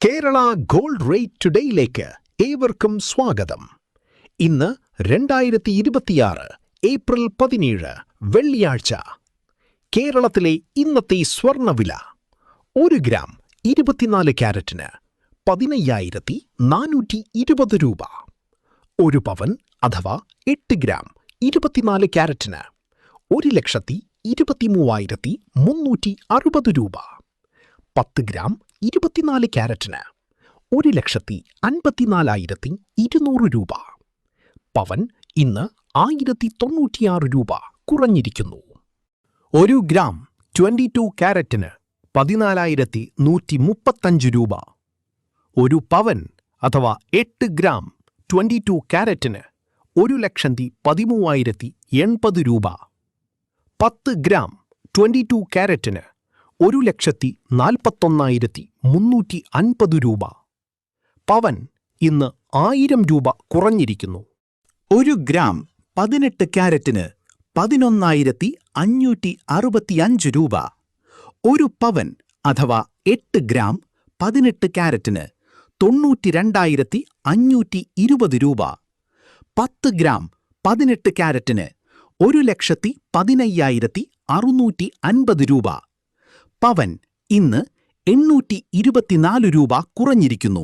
Kerala gold rate ടുഡേയിലേക്ക് ഏവർക്കും സ്വാഗതം. ഇന്ന് 2026 ഏപ്രിൽ 17 വെള്ളിയാഴ്ച. കേരളത്തിലെ ഇന്നത്തെ സ്വർണ്ണവില 1 ഗ്രാം 24 ക്യാരറ്റിന് 15,420 രൂപ. 1 പവൻ അഥവാ 8 ഗ്രാം 24 ക്യാരറ്റിന് 1,23,360 രൂപ. 10 ഗ്രാം 24 ക്യാരറ്റിന് 1,54,200 രൂപ. പവൻ ഇന്ന് 1,096 രൂപ കുറഞ്ഞിരിക്കുന്നു. 1 ഗ്രാം 22 ക്യാരറ്റിന് 14,135 രൂപ. 1 പവൻ അഥവാ 8 ഗ്രാം 22 ക്യാരറ്റിന് 1,13,080 രൂപ. 10 ഗ്രാം 22 ക്യാരറ്റിന് 1,41,350 രൂപ. പവൻ ഇന്ന് 1000 രൂപ കുറഞ്ഞിരിക്കുന്നു. 1 ഗ്രാം 18 ക്യാരറ്റിന് 11,565 രൂപ. 1 പവൻ അഥവാ 8 ഗ്രാം 18 ക്യാരറ്റിന് 92,520 രൂപ. 10 ഗ്രാം 18 ക്യാരറ്റിന് 1,15,650 രൂപ. പവൻ ഇന്ന് 824 രൂപ കുറഞ്ഞിരിക്കുന്നു.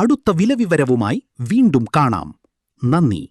അടുത്ത വിലവിവരവുമായി വീണ്ടും കാണാം. നന്ദി.